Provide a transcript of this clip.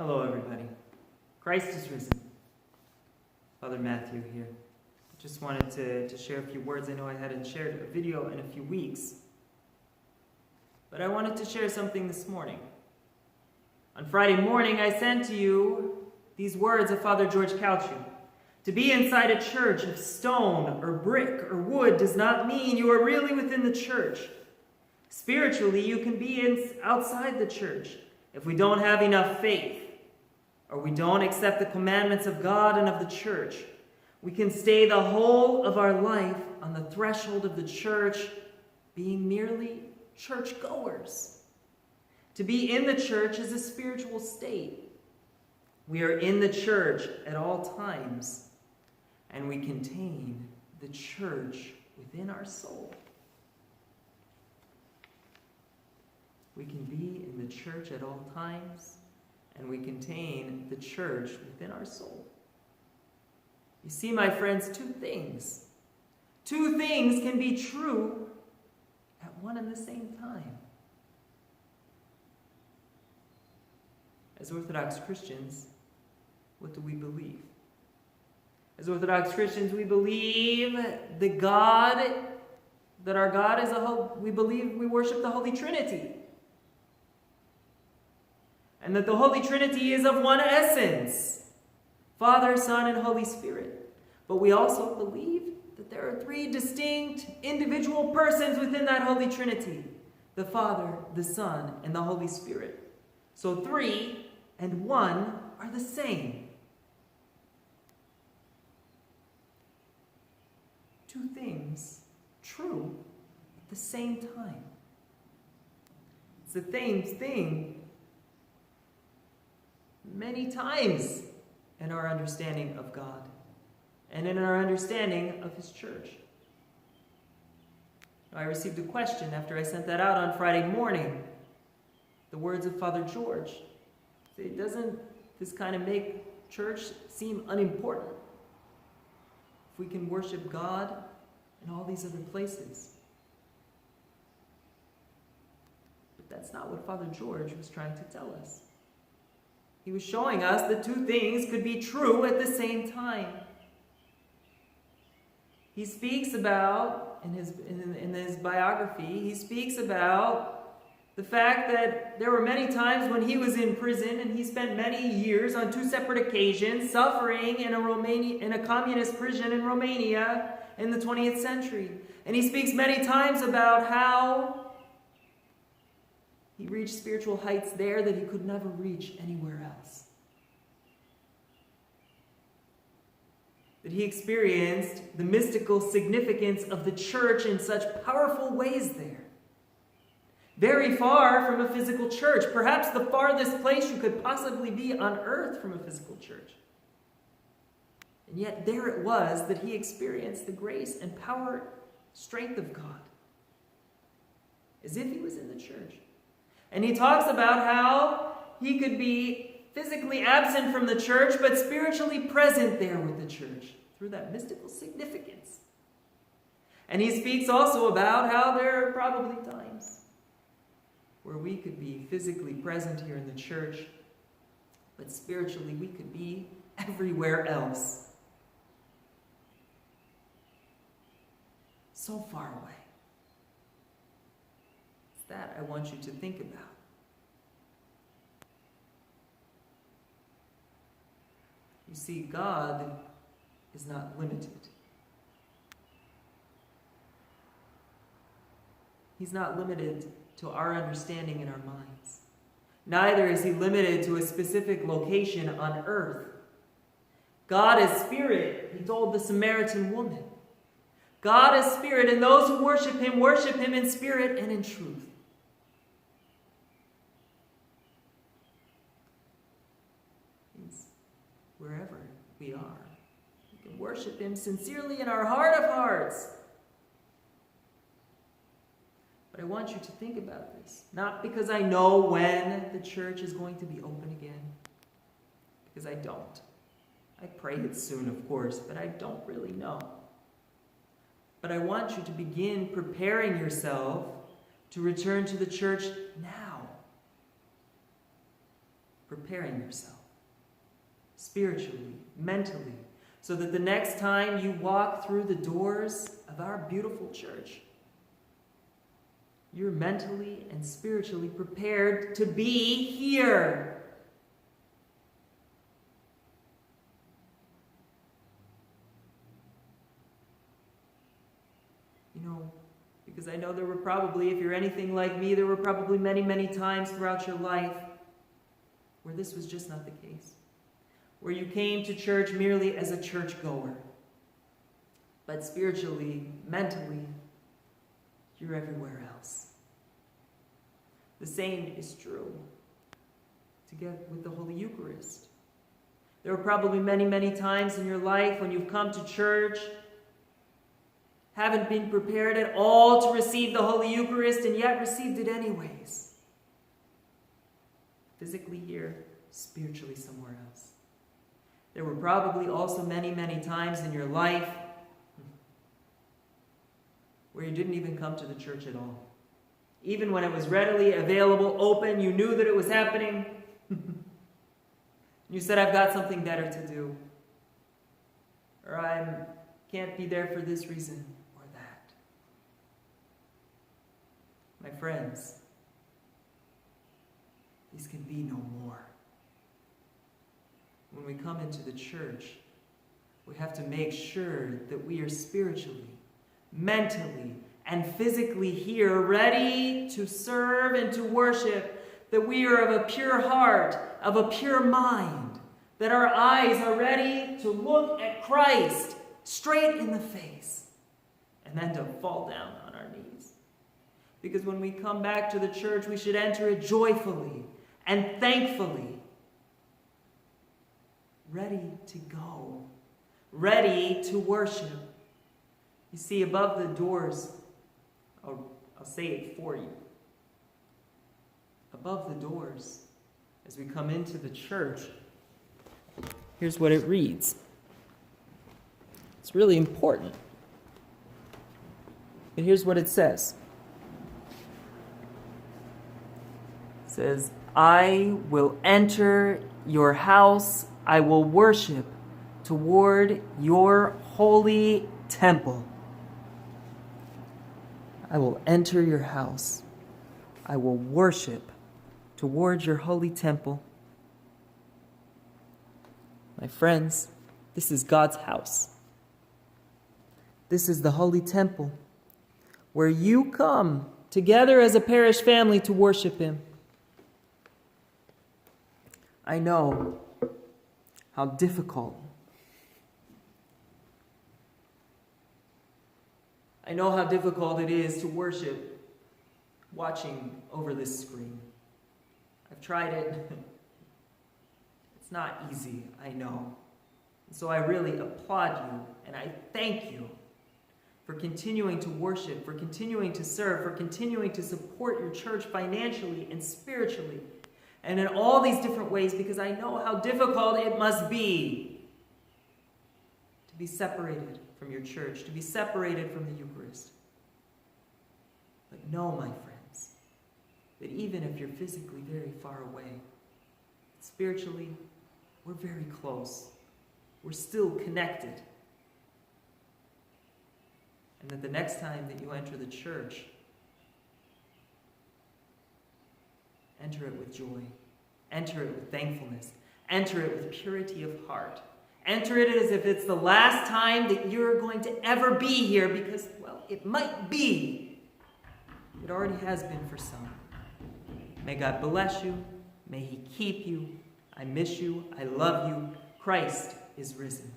Hello, everybody. Christ is risen. Father Matthew here. I just wanted to share a few words. I know I hadn't shared a video in a few weeks, but I wanted to share something this morning. On Friday morning, I sent to you these words of Father George Calciu. To be inside a church of stone or brick or wood does not mean you are really within the church. Spiritually, you can be outside the church if we don't have enough faith, or we don't accept the commandments of God and of the church. We can stay the whole of our life on the threshold of the church, being merely churchgoers. To be in the church is a spiritual state. We are in the church at all times, and we contain the church within our soul. We can be in the church at all times, and we contain the church within our soul. You see, my friends, two things can be true at one and the same time. As Orthodox Christians, what do we believe? As Orthodox Christians, we believe that our God is we believe we worship the Holy Trinity. And that the Holy Trinity is of one essence, Father, Son, and Holy Spirit. But we also believe that there are three distinct individual persons within that Holy Trinity: the Father, the Son, and the Holy Spirit. So 3 and 1 are the same. Two things true at the same time. It's the same thing many times in our understanding of God and in our understanding of His church. I received a question after I sent that out on Friday morning. The words of Father George. Doesn't this kind of make church seem unimportant? If we can worship God in all these other places. But that's not what Father George was trying to tell us. He was showing us that two things could be true at the same time. He speaks about, in his biography, he speaks about the fact that there were many times when he was in prison, and he spent many years on 2 separate occasions suffering in a communist prison in Romania in the 20th century. And he speaks many times about how he reached spiritual heights there that he could never reach anywhere else. That he experienced the mystical significance of the church in such powerful ways there. Very far from a physical church, perhaps the farthest place you could possibly be on earth from a physical church. And yet there it was that he experienced the grace and power, strength of God, as if he was in the church. And he talks about how he could be physically absent from the church, but spiritually present there with the church through that mystical significance. And he speaks also about how there are probably times where we could be physically present here in the church, but spiritually we could be everywhere else. So far away. That I want you to think about. You see, God is not limited. He's not limited to our understanding in our minds. Neither is He limited to a specific location on earth. God is spirit, He told the Samaritan woman. God is spirit, and those who worship Him in spirit and in truth. Wherever we are, we can worship Him sincerely in our heart of hearts. But I want you to think about this. Not because I know when the church is going to be open again. Because I don't. I pray it's soon, of course, but I don't really know. But I want you to begin preparing yourself to return to the church now. preparing yourself spiritually, mentally, so that the next time you walk through the doors of our beautiful church, you're mentally and spiritually prepared to be here. You know, because I know there were probably, if you're anything like me, there were probably many, many times throughout your life where this was just not the case. Where you came to church merely as a churchgoer. But spiritually, mentally, you're everywhere else. The same is true together with the Holy Eucharist. There were probably many, many times in your life when you've come to church, haven't been prepared at all to receive the Holy Eucharist, and yet received it anyways. Physically here, spiritually somewhere else. There were probably also many, many times in your life where you didn't even come to the church at all. Even when it was readily available, open, you knew that it was happening. You said, I've got something better to do. Or I can't be there for this reason or that. My friends, these can be no more. When we come into the church, we have to make sure that we are spiritually, mentally, and physically here, ready to serve and to worship, that we are of a pure heart, of a pure mind, that our eyes are ready to look at Christ straight in the face, and then to fall down on our knees. Because when we come back to the church, we should enter it joyfully and thankfully, ready to go, ready to worship. You see, above the doors, I'll say it for you. Above the doors, as we come into the church, here's what it reads. It's really important. And here's what it says. It says, I will enter your house, I will worship toward your holy temple. I will enter your house. I will worship toward your holy temple. My friends, this is God's house. This is the holy temple where you come together as a parish family to worship Him. I know how difficult. I know how difficult it is to worship watching over this screen. I've tried it. It's not easy, I know. So I really applaud you and I thank you for continuing to worship, for continuing to serve, for continuing to support your church financially and spiritually and in all these different ways, because I know how difficult it must be to be separated from your church, to be separated from the Eucharist. But know, my friends, that even if you're physically very far away, spiritually, we're very close. We're still connected. And that the next time that you enter the church, enter it with joy. Enter it with thankfulness. Enter it with purity of heart. Enter it as if it's the last time that you're going to ever be here, because, well, it might be. It already has been for some. May God bless you. May He keep you. I miss you. I love you. Christ is risen.